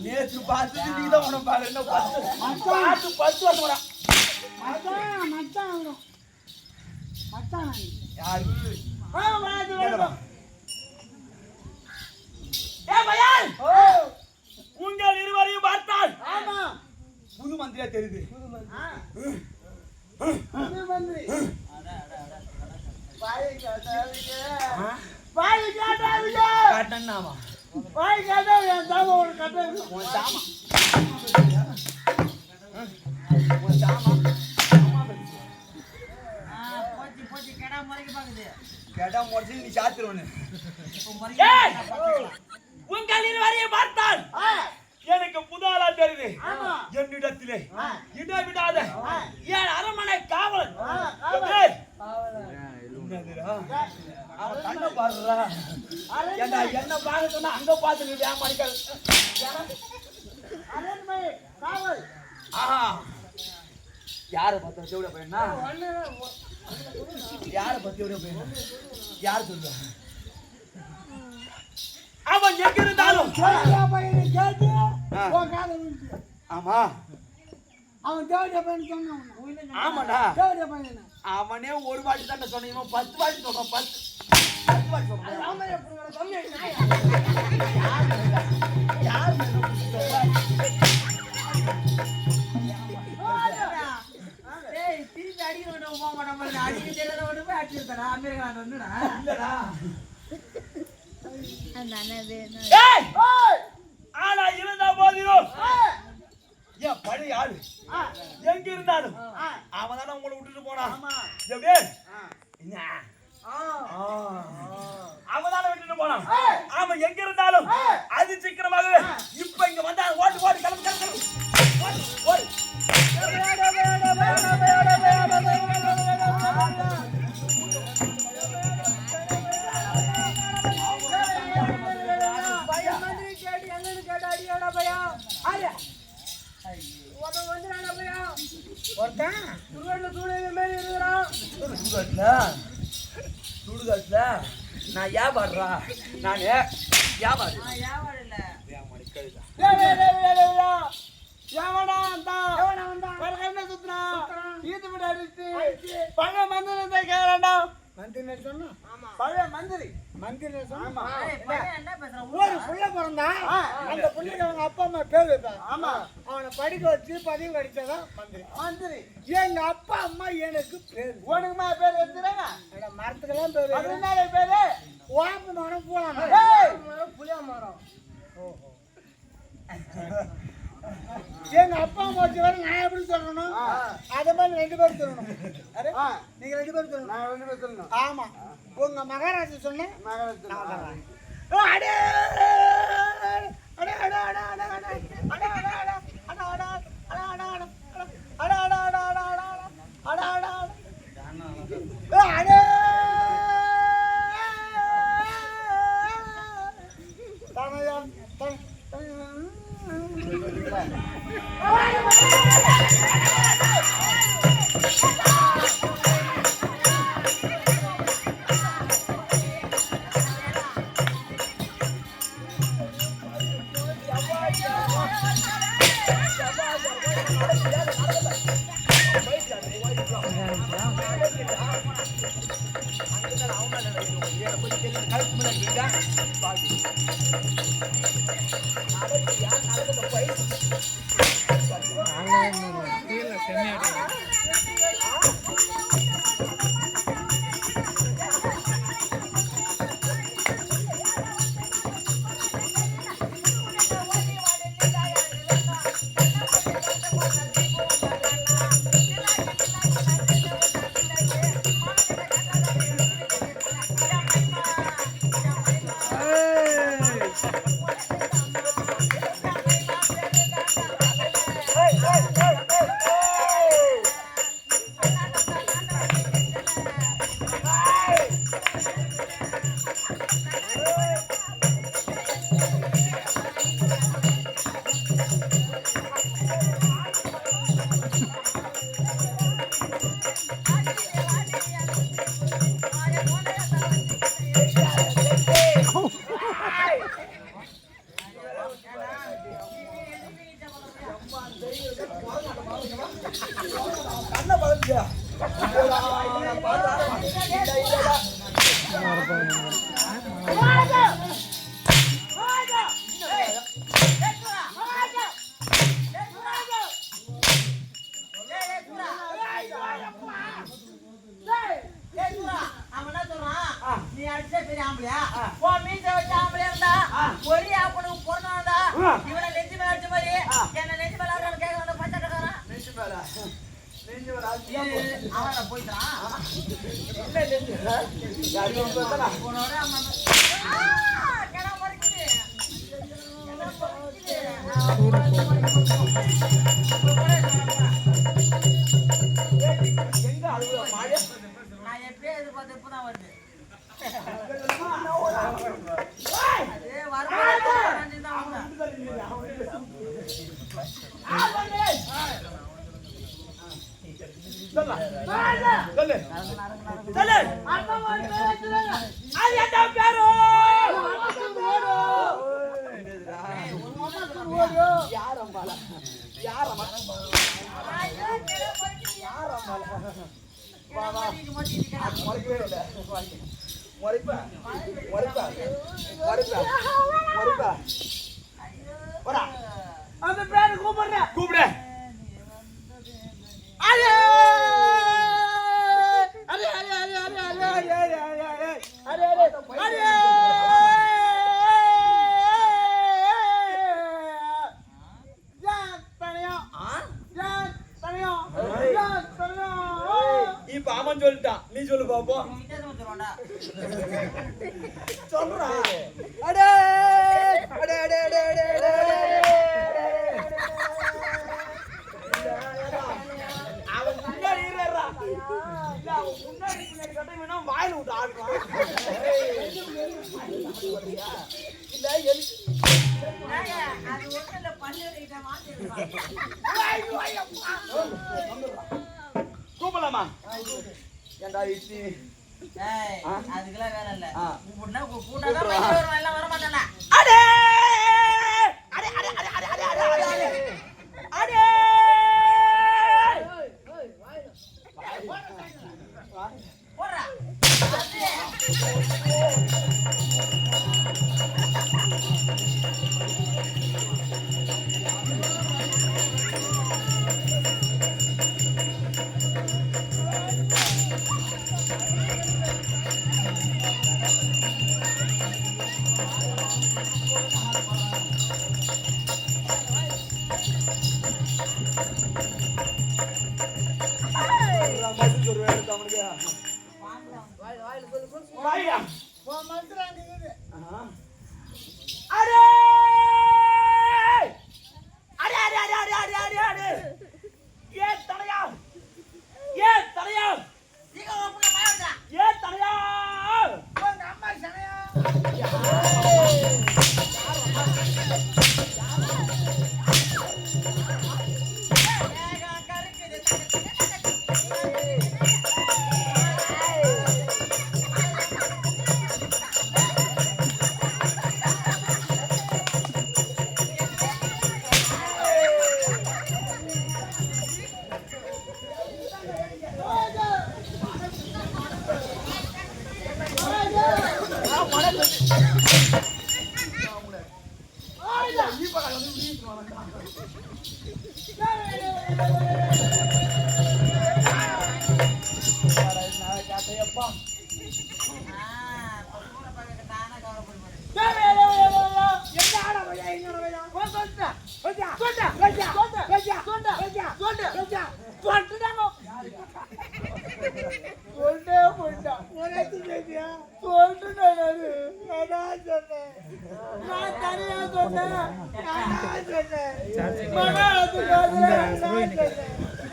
நேற்று பார்த்து நீ தான் உனக்கு பாரு என்ன பார்த்து 10 வருஷம் யாரு உங்கள் இருவரையும் பார்த்தால் புது மந்திரியா தெரியுது. கேட்டா முடிச்சு நீ சாத்துருவனு. உங்கள் இருவரையும் பார்த்தால் எனக்கு புதாலா தெரியுது. என்னிடத்திலே இடவிடாத என் அரண்மனை காவலன் அவன் கண்ண பாடுறா. என்ன பார்க்க சொன்னா அங்க பாத்துக்கிட்டு மணிக்கல் யார பார்த்தா செவிட பையனா யார பத்தி எவ்வளவு பையனா யார் சொல்லுவா? அவன் எங்க இருந்தாலும் ஆமா அவன் தேவடியா பையன் சொன்னான். ஆமாடா தேவடியா பையன் அவனே ஒரு வாட்டி தான் சொன்னீங்க 10 வாட்டி சொல்றான். 10 வாட்டி சொல்றான். யார் திருப்பி அடிக்கிறோம் போக மாட்டோம். அடிக்க போய் அடிச்சிருக்கா அமெரிக்கா வந்துடா இல்லடா. ஆனா இருந்தா போதிலும் ஏன் பழைய ஆளு எங்க இருந்தாலும் அவன் தானே உங்களை விட்டுட்டு போனான். அவன் தானே விட்டுட்டு போனான். அவன் எங்க இருந்தாலும் அது சீக்கிரமாக இப்ப இங்க வந்தா ஓட்டு ஓட்டு கிளம்பு கிளம்பு ஓடு. சுடுகாட்டுல நான் வியாபாரா நானு வியாபாரி பழைய மந்திரி சொன்னா பழைய மந்திரி ஒரு புள்ள பிறந்தா அந்த புள்ளைக்கு அவங்க அப்பா அம்மா பேர் வைப்பாங்க. ஆமா அவனை படிக்க வச்சு பதிவு கிடைச்சதான் மந்திரி. எங்க அப்பா அம்மா எனக்கு பேர் உனக்குமா பேர் வச்சுறாங்க. மரத்துக்கெல்லாம் பேரு அதனால பேரு வாப்பு மரம் பூலா மரம் புளியா மரம். எங்க அப்பா அம்மா வச்சு வர நான் எப்படி சொல்லணும்? அதே மாதிரி 2 பேரும் சொல்லணும். நீங்க 2 பேரும் சொல்லணும். நான் 2 பேரும் சொல்லணும். ஆமா உங்க மகாராஜா சொன்ன கண்ணை பழச்சு நீ அடிச்ச பெரிய ஆம்பளையா உன் மீச வச்ச ஆம்பளையா இருந்தா ஒரே ஆப்பனுக்கு பிறந்தா இவனை நெஞ்சு மேல அடிச்ச மாதிரி என்ன நெஞ்சு மேல ஆடுறான்னு கேட்க வந்த பச்சைக்காரன் நெஞ்சு மேல அவன் போயிட்டான் உன்னோட அம்மா கிணா மறைக்குது எங்க அழுகுற மழை நான் எப்பயே எதிர்பார்த்து இப்பதான் வருது அந்த பேரு கூப்பிடுற கூப்பிடு இப்ப அவன் சொல்லிட்டான் நீ சொல்லு பாப்போம் சொல்றா அடே அடே அடே அடே அடே அவன் முன்னாடி இருறா அவன் முன்னாடி கட்ட வேணா வாயில விட்டு ஆடுறான் இல்ல அது ஒண்ணுல பல்லு மாத்தி கூப்பிடலாமா ஏண்டா இட்லி அதுக்கெல்லாம் வேலை இல்ல கூட்டாதான் எல்லாம் வர மாட்டானா அடே அடே அடே அடே அடே அடே அடே அடே போடுறா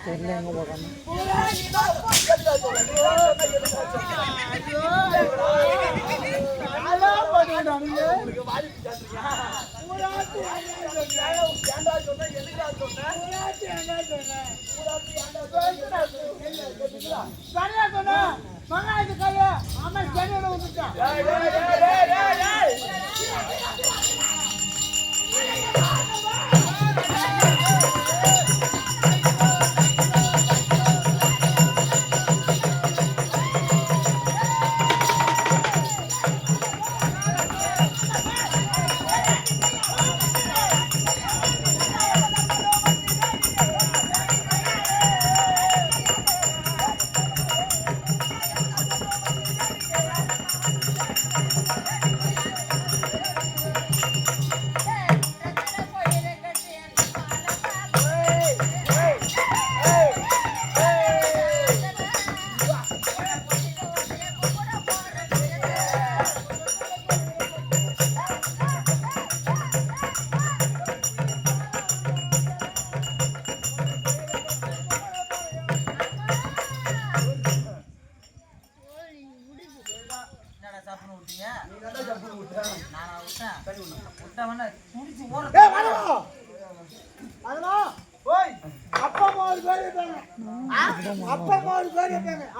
தெரியல எங்க போகணும்.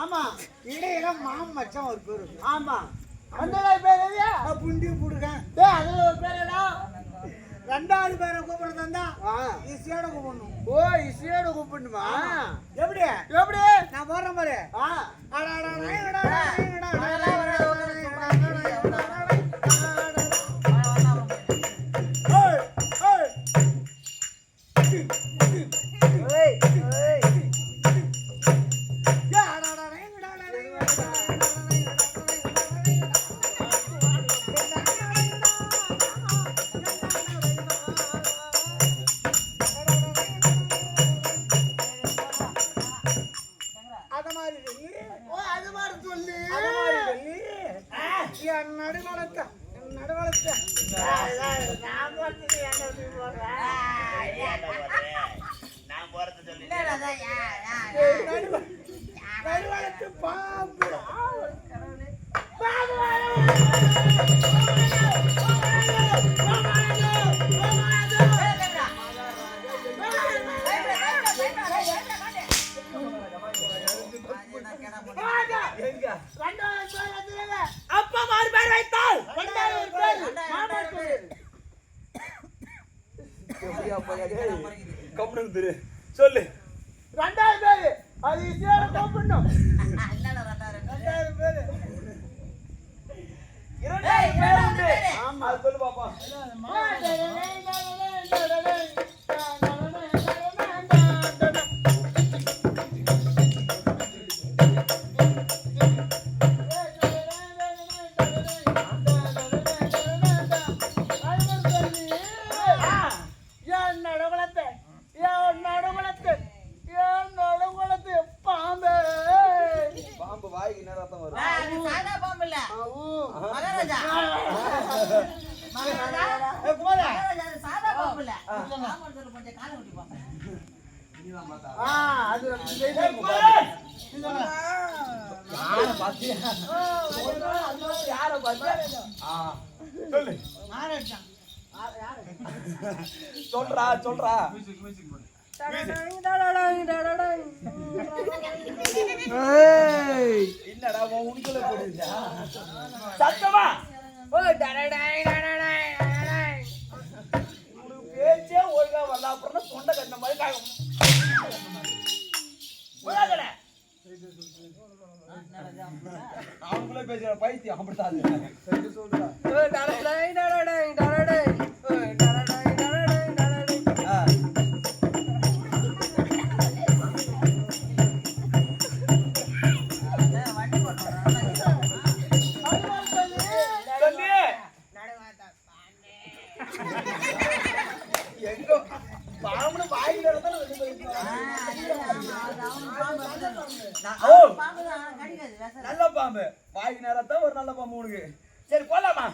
ஆமா இடையில மாம் மச்சான் ஒரு பேரு. ஆமா அந்த பேர் புண்டி புடுங்க. அதுல ஒரு பேர் ரெண்டாவது பேரை கூப்பிடுறதா ஈஸியோட கூப்பிடணும். ஓ இசையோட கூப்பிடணுமா? எப்படி எப்படி நான் போடுறேன் பாரு. அப்பா மாறு பேர் வைத்தால் சொல்லு ரெண்டாவது பேரு அது இசையோட கூப்பிடணும். ஆமா சொல்லு பாப்பா. பாம்பு வாய்க்கு நேரத்தான் வரும். சாதா பாம்பு இல்ல மகாராஜா சாதா பாம்பு இல்ல கொஞ்சம் காலை விட்டு பாப்பேன். சொல்லு சொல்றா சொல்றா. என்னடா உனக்குள்ள போடுதா சத்தமா? உனக்கு பேச்சே ஒழுங்கா வரல, அப்புறம் தொண்டை கட்டின மாதிரி காகும். அவனுக்குள்ள பேசுற பைத்தியம் அப்படித்தான் சொல்றான். நல்ல பாம்பு வாய்க்கு நேரத்தான் ஒரு நல்ல பாம்பு உனக்கு. சரி போலாமா?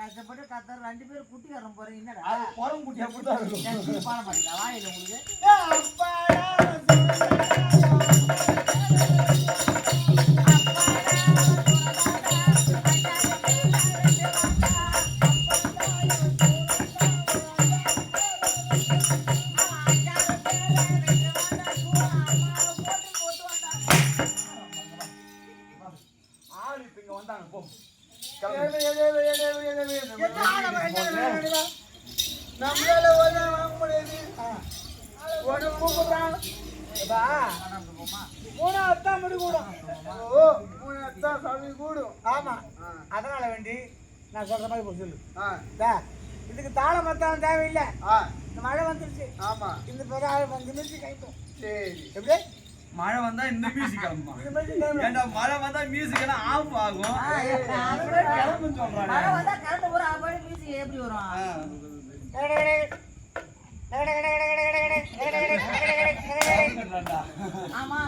கஷ்டப்பட்டு கத்தர் 2 பேரும் குட்டிக்காரன் போறீங்க என்னடா அது பொறம் குட்டி அப்படிதான் இருக்கும். பாட மாட்டீங்களா வாயில உங்களுக்கு ஆள் இப்ப இங்க வந்தாங்க போ. நம்மளால வாங்க முடியாது. உடனே கூப்பிடுறான். மூணு அத்தான் முடி கூடும். ஓ, மூணு அத்தான் சாமி கூடும். ஆமா, அதனால வேண்டி நான் சொல்ற மாதிரி போய் சொல்லு. இதுக்கு தாளம் மத்தான் தேவையில்லை. இந்த மழை வந்துருச்சு. ஆமா, இந்த பிறகு வந்து நிறுத்தி கைட்டும். சரி, எப்படி மழை வந்தா இந்த மியூசிக் ஆகுமா? இந்த மாதிரி டைம்ல ஏண்டா மழை வந்தா மியூசிக் எல்லாம் ஆஃப் ஆகும். கிளம்புன்னு சொல்றாங்க. மழை வந்தா கரண்ட் போற ஆபாடி மியூசிக் எப்படி வரும் ஆமா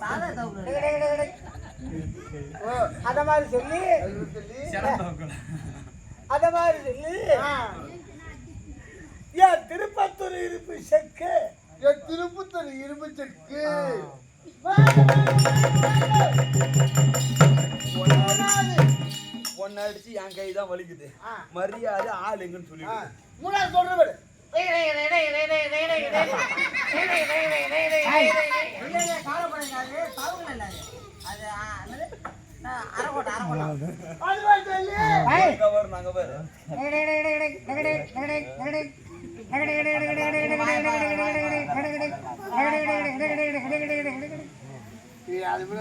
சாதா தவுக்கு அத மாதிரி சொல்லி அத மாதிரி சொல்லி ஏன் திருப்பத்தூர் இருப்பு செக்கு திருப்பத்தூர் இருப்பு செக்கு ஒன்னு அடிச்சு என் கை தான் வலிக்குது. மரியாதை ஆள் எங்கன்னு சொல்லிட்டு மூணாவது சொல்ற நாங்க வேறு அது